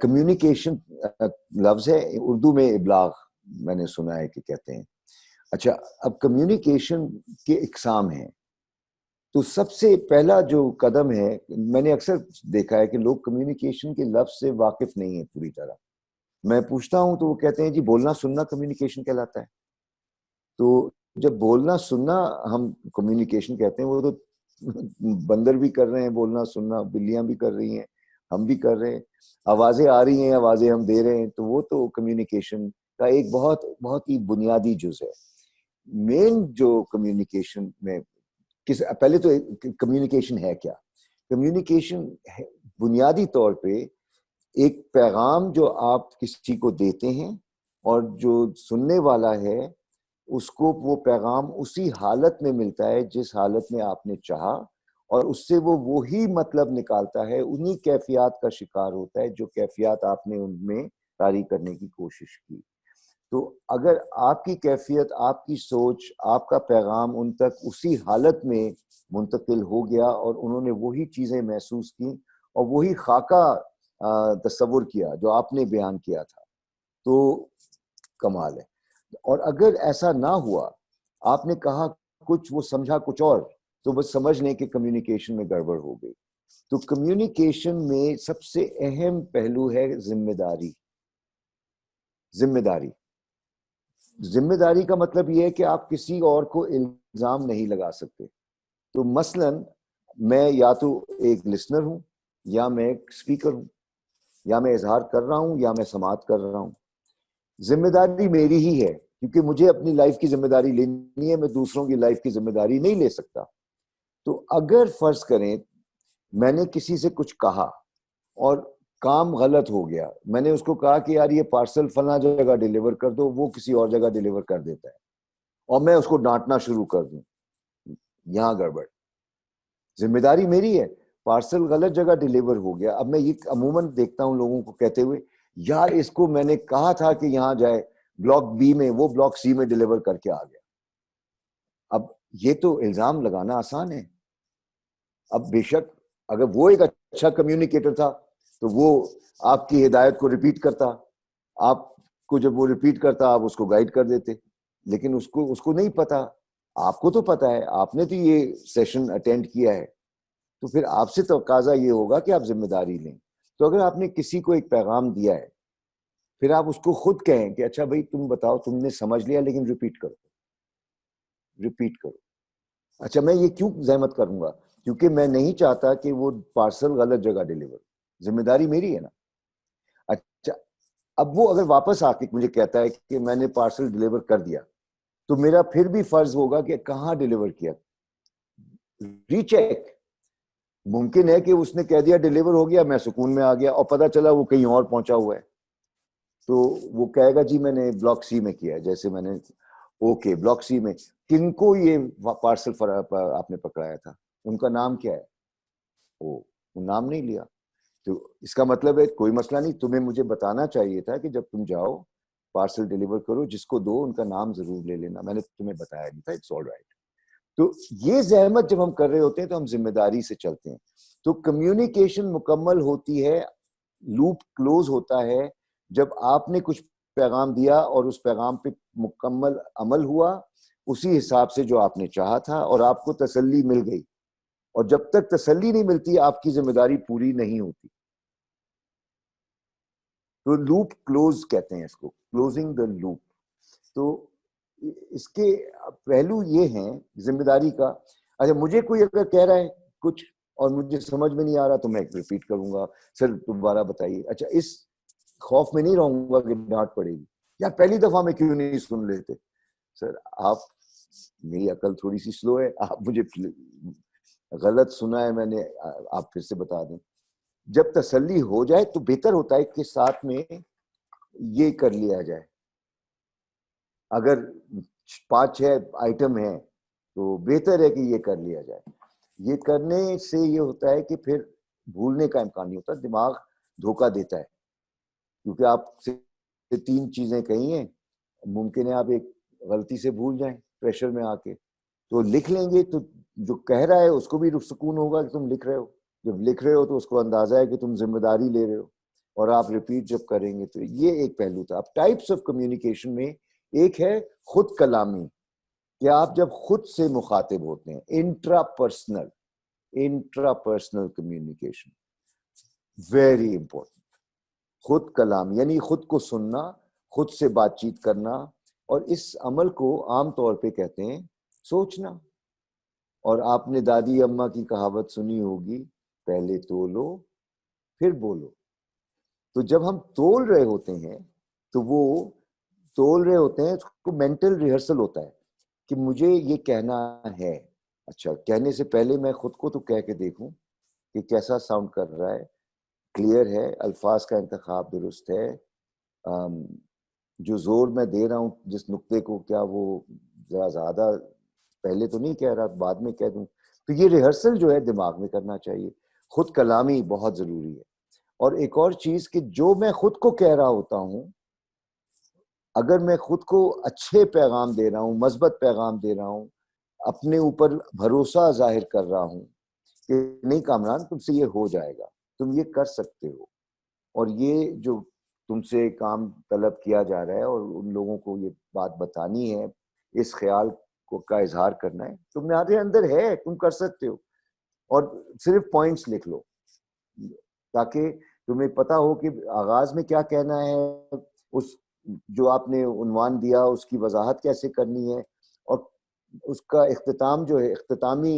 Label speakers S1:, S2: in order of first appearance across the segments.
S1: Communication لفظ ہے اردو میں ابلاغ میں نے سنا ہے کہ کہتے ہیں. اچھا اب کمیونیکیشن کے اقسام ہیں. تو سب سے پہلا جو قدم ہے, میں نے اکثر دیکھا ہے کہ لوگ کمیونیکیشن کے لفظ سے واقف نہیں ہیں پوری طرح. میں پوچھتا ہوں تو وہ کہتے ہیں جی بولنا سننا کمیونیکیشن کہلاتا ہے. تو جب بولنا سننا ہم کمیونیکیشن کہتے ہیں, وہ تو بندر بھی کر رہے ہیں بولنا سننا, بلیاں بھی کر رہی ہیں, ہم بھی کر رہے ہیں, آوازیں آ رہی ہیں آوازیں ہم دے رہے ہیں, تو وہ تو کمیونیکیشن کا ایک بہت بہت ہی بنیادی جز ہے. مین جو کمیونیکیشن میں پہلے تو کمیونیکیشن ہے کیا؟ کمیونیکیشن بنیادی طور پہ ایک پیغام جو آپ کسی کو دیتے ہیں اور جو سننے والا ہے اس کو وہ پیغام اسی حالت میں ملتا ہے جس حالت میں آپ نے چاہا, اور اس سے وہ وہی مطلب نکالتا ہے, انہی کیفیات کا شکار ہوتا ہے جو کیفیات آپ نے ان میں طاری کرنے کی کوشش کی. تو اگر آپ کی کیفیت, آپ کی سوچ, آپ کا پیغام ان تک اسی حالت میں منتقل ہو گیا اور انہوں نے وہی چیزیں محسوس کی اور وہی خاکہ تصور کیا جو آپ نے بیان کیا تھا, تو کمال ہے. اور اگر ایسا نہ ہوا, آپ نے کہا کچھ وہ سمجھا کچھ اور, تو بس سمجھ لیں کہ کمیونیکیشن میں گڑبڑ ہو گئی. تو کمیونیکیشن میں سب سے اہم پہلو ہے ذمہ داری. ذمہ داری ذمہ داری کا مطلب یہ ہے کہ آپ کسی اور کو الزام نہیں لگا سکتے. تو مثلا میں یا تو ایک لسنر ہوں, یا میں ایک اسپیکر ہوں, یا میں اظہار کر رہا ہوں, یا میں سماعت کر رہا ہوں. ذمہ داری میری ہی ہے کیونکہ مجھے اپنی لائف کی ذمہ داری لینی ہے, میں دوسروں کی لائف کی ذمہ داری نہیں لے سکتا. تو اگر فرض کریں میں نے کسی سے کچھ کہا اور کام غلط ہو گیا, میں نے اس کو کہا کہ یار یہ پارسل فلاں جگہ ڈیلیور کر دو, وہ کسی اور جگہ ڈیلیور کر دیتا ہے, اور میں اس کو ڈانٹنا شروع کر دوں, یہاں گڑبڑ. ذمہ داری میری ہے, پارسل غلط جگہ ڈیلیور ہو گیا. اب میں یہ عموماً دیکھتا ہوں لوگوں کو کہتے ہوئے, یار اس کو میں نے کہا تھا کہ یہاں جائے بلاک بی میں, وہ بلاک سی میں ڈیلیور کر کے آ گیا. اب یہ تو الزام لگانا آسان ہے. اب بے شک اگر وہ ایک اچھا کمیونیکیٹر تھا تو وہ آپ کی ہدایت کو ریپیٹ کرتا, آپ کو جب وہ ریپیٹ کرتا آپ اس کو گائیڈ کر دیتے, لیکن اس کو نہیں پتا. آپ کو تو پتا ہے, آپ نے تو یہ سیشن اٹینڈ کیا ہے, تو پھر آپ سے تقاضا یہ ہوگا کہ آپ ذمہ داری لیں. تو اگر آپ نے کسی کو ایک پیغام دیا ہے, پھر آپ اس کو خود کہیں کہ اچھا بھائی تم بتاؤ تم نے سمجھ لیا, لیکن ریپیٹ کرو. اچھا میں یہ کیوں زحمت کروں گا؟ کیونکہ میں نہیں چاہتا کہ وہ پارسل غلط جگہ ڈیلیور. ذمہ داری میری ہے نا. اچھا اب وہ اگر واپس آ کے مجھے کہتا ہے کہ میں نے پارسل ڈیلیور کر دیا, تو میرا پھر بھی فرض ہوگا کہ کہاں ڈیلیور کیا, ری چیک. ممکن ہے کہ اس نے کہہ دیا ڈیلیور ہو گیا, میں سکون میں آ گیا, اور پتہ چلا وہ کہیں اور پہنچا ہوا ہے, تو وہ کہے گا جی میں نے بلاک سی میں کیا ہے. جیسے میں نے اوکے بلاک سی میں کن کو یہ پارسل آپ نے پکڑایا تھا, ان کا نام کیا ہے؟ وہ نام نہیں لیا. تو اس کا مطلب ہے کوئی مسئلہ نہیں, تمہیں مجھے بتانا چاہیے تھا کہ جب تم جاؤ پارسل ڈیلیور کرو, جس کو دو ان کا نام ضرور لے لینا, میں نے تمہیں بتایا نہیں تھا. It's all right. تو یہ زحمت جب ہم کر رہے ہوتے ہیں تو ہم ذمہ داری سے چلتے ہیں. تو کمیونیکیشن مکمل ہوتی ہے, لوپ کلوز ہوتا ہے جب آپ نے کچھ پیغام دیا اور اس پیغام پہ مکمل عمل ہوا اسی حساب سے جو آپ نے چاہا تھا, اور آپ کو تسلی مل گئی. اور جب تک تسلی نہیں ملتی آپ کی ذمہ داری پوری نہیں ہوتی. تو لوپ کلوز کہتے ہیں اس کو, کلوزنگ دا لوپ. تو اس کے پہلو یہ ہیں ذمہ داری کا. اچھا مجھے کوئی اگر کہہ رہا ہے کچھ اور مجھے سمجھ میں نہیں آ رہا تو میں ریپیٹ کروں گا, سر دوبارہ بتائیے. اچھا اس خوف میں نہیں رہوں گا کہ ڈانٹ پڑے گی, یار پہلی دفعہ میں کیوں نہیں سن لیتے. سر آپ, میری عقل تھوڑی سی سلو ہے, آپ مجھے غلط سنا ہے میں نے, آپ پھر سے بتا دیں. جب تسلی ہو جائے تو بہتر ہوتا ہے کہ ساتھ میں یہ کر لیا جائے. اگر 5-6 آئٹم ہیں تو بہتر ہے کہ یہ کر لیا جائے. یہ کرنے سے یہ ہوتا ہے کہ پھر بھولنے کا امکان نہیں ہوتا, دماغ دھوکہ دیتا ہے. کیونکہ آپ سے 3 چیزیں کہی ہیں, ممکن ہے آپ ایک غلطی سے بھول جائیں پریشر میں آ کے, تو لکھ لیں گے تو جو کہہ رہا ہے اس کو بھی سکون ہوگا کہ تم لکھ رہے ہو. جب لکھ رہے ہو تو اس کو اندازہ ہے کہ تم ذمہ داری لے رہے ہو. اور آپ ریپیٹ جب کریں گے تو یہ ایک پہلو تھا. اب ٹائپس آف کمیونیکیشن میں ایک ہے خود کلامی, کہ آپ جب خود سے مخاطب ہوتے ہیں, intra personal communication, very important. خود کلام یعنی خود کو سننا, خود سے بات چیت کرنا, اور اس عمل کو عام طور پہ کہتے ہیں سوچنا. اور آپ نے دادی اماں کی کہاوت سنی ہوگی, پہلے تولو پھر بولو. تو جب ہم تول رہے ہوتے ہیں تو وہ تول رہے ہوتے ہیں, اس کو مینٹل ریہرسل ہوتا ہے کہ مجھے یہ کہنا ہے. اچھا, کہنے سے پہلے میں خود کو تو کہہ کے دیکھوں کہ کیسا ساؤنڈ کر رہا ہے, کلیئر ہے, الفاظ کا انتخاب درست ہے, جو زور میں دے رہا ہوں جس نقطے کو, کیا وہ ذرا زیادہ پہلے تو نہیں کہہ رہا, بعد میں کہہ دوں. تو یہ ریہرسل جو ہے دماغ میں کرنا چاہیے. خود کلامی بہت ضروری ہے. اور ایک اور چیز کہ جو میں خود کو کہہ رہا ہوتا ہوں, اگر میں خود کو اچھے پیغام دے رہا ہوں, مثبت پیغام دے رہا ہوں, اپنے اوپر بھروسہ ظاہر کر رہا ہوں کہ نہیں کامران تم سے یہ ہو جائے گا, تم یہ کر سکتے ہو, اور یہ جو تم سے کام طلب کیا جا رہا ہے اور ان لوگوں کو یہ بات بتانی ہے, اس خیال کو کا اظہار کرنا ہے, تمہارے اندر ہے, تم کر سکتے ہو. اور صرف پوائنٹس لکھ لو تاکہ تمہیں پتا ہو کہ آغاز میں کیا کہنا ہے, اس جو آپ نے عنوان دیا اس کی وضاحت کیسے کرنی ہے, اور اس کا اختتام جو ہے, اختتامی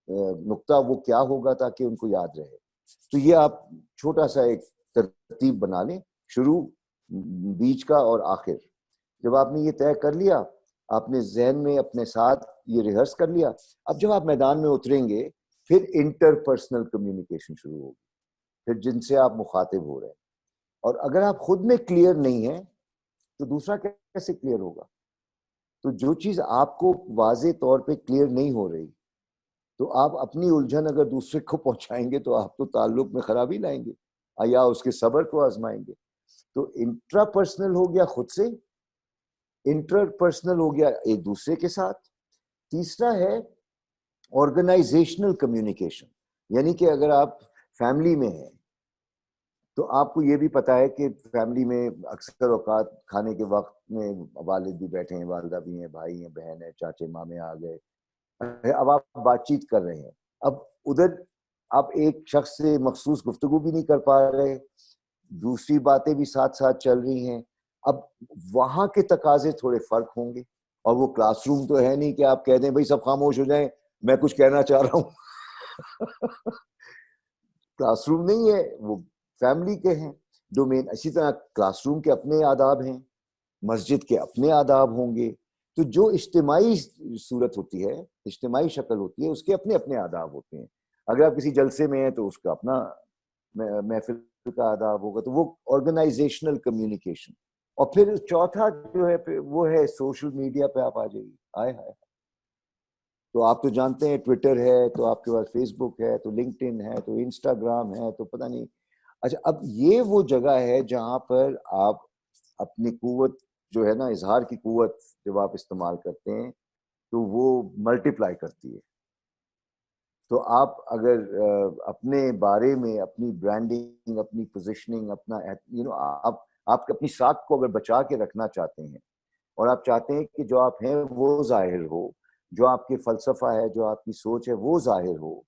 S1: نقطہ وہ کیا ہوگا تاکہ ان کو یاد رہے. تو یہ آپ چھوٹا سا ایک ترتیب بنا لیں, شروع, بیچ کا اور آخر. جب آپ نے یہ طے کر لیا, آپ نے ذہن میں اپنے ساتھ یہ ریہرس کر لیا, اب جب آپ میدان میں اتریں گے پھر انٹر پرسنل کمیونیکیشن شروع ہوگی, پھر جن سے آپ مخاطب ہو رہے ہیں. اور اگر آپ خود میں کلیئر نہیں ہیں تو دوسرا کیسے کلیئر ہوگا؟ تو جو چیز آپ کو واضح طور پہ کلیئر نہیں ہو رہی, تو آپ اپنی الجھن اگر دوسرے کو پہنچائیں گے تو آپ تو تعلق میں خرابی لائیں گے یا اس کے صبر کو آزمائیں گے. تو انٹرا پرسنل ہو گیا خود سے, انٹر پرسنل ہو گیا ایک دوسرے کے ساتھ. تیسرا ہے آرگنائزیشنل کمیونیکیشن, یعنی کہ اگر آپ فیملی میں ہیں تو آپ کو یہ بھی پتا ہے کہ فیملی میں اکثر اوقات کھانے کے وقت میں والد بھی بیٹھے ہیں, والدہ بھی ہیں, بھائی ہیں, بہن ہیں, چاچے مامے آ گئے, اب آپ بات چیت کر رہے ہیں. اب ادھر آپ ایک شخص سے مخصوص گفتگو بھی نہیں کر پا رہے, دوسری باتیں بھی ساتھ ساتھ چل رہی ہیں. اب وہاں کے تقاضے تھوڑے فرق ہوں گے, اور وہ کلاس روم تو ہے نہیں کہ آپ کہہ دیں بھائی سب خاموش ہو جائیں, میں کچھ کہنا چاہ رہا ہوں. کلاس روم نہیں ہے, وہ فیملی کے ہیں ڈومین. اسی طرح کلاس روم کے اپنے آداب ہیں, مسجد کے اپنے آداب ہوں گے. تو جو اجتماعی صورت ہوتی ہے, اجتماعی شکل ہوتی ہے, اس کے اپنے اپنے آداب ہوتے ہیں. اگر آپ کسی جلسے میں ہیں تو اس کا اپنا محفل کا آداب ہوگا. تو وہ آرگنائزیشنل کمیونیکیشن. اور پھر چوتھا جو ہے وہ ہے سوشل میڈیا پہ آپ آ جائیے. آئے ہائے, تو آپ تو جانتے ہیں ٹویٹر ہے, تو آپ کے پاس فیس بک ہے, تو لنکڈ ان ہے, تو انسٹاگرام ہے, تو پتہ نہیں. اچھا, اب یہ وہ جگہ ہے جہاں پر آپ اپنی قوت جو ہے نا, اظہار کی قوت جب آپ استعمال کرتے ہیں تو وہ ملٹیپلائی کرتی ہے. تو آپ اگر اپنے بارے میں اپنی برانڈنگ, اپنی پوزیشننگ, اپنا آپ اپنی ساکھ کو اگر بچا کے رکھنا چاہتے ہیں, اور آپ چاہتے ہیں کہ جو آپ ہیں وہ ظاہر ہو, جو آپ کے فلسفہ ہے, جو آپ کی سوچ ہے وہ ظاہر ہو,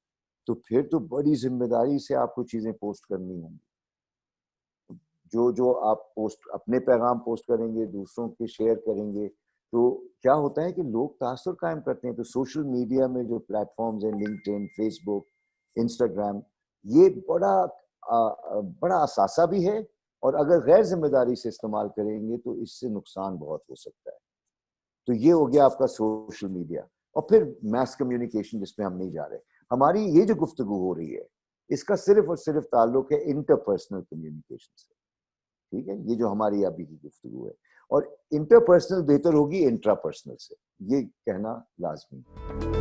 S1: تو پھر تو بڑی ذمہ داری سے آپ کو چیزیں پوسٹ کرنی ہوں گی. جو آپ پوسٹ, اپنے پیغام پوسٹ کریں گے, دوسروں کے شیئر کریں گے, تو کیا ہوتا ہے کہ لوگ تاثر قائم کرتے ہیں. تو سوشل میڈیا میں جو پلیٹ فارمز ہیں, لنکڈ ان, فیس بک, انسٹاگرام, یہ بڑا اثاثہ بھی ہے, اور اگر غیر ذمہ داری سے استعمال کریں گے تو اس سے نقصان بہت ہو سکتا ہے. تو یہ ہو گیا آپ کا سوشل میڈیا. اور پھر میس کمیونیکیشن جس میں ہم نہیں جا رہے. ہماری یہ جو گفتگو ہو رہی ہے اس کا صرف اور صرف تعلق ہے انٹرپرسنل کمیونیکیشن سے. ٹھیک ہے, یہ جو ہماری ابھی کی گفتگو ہے. اور انٹرپرسنل بہتر ہوگی انٹرا پرسنل سے, یہ کہنا لازمی ہے.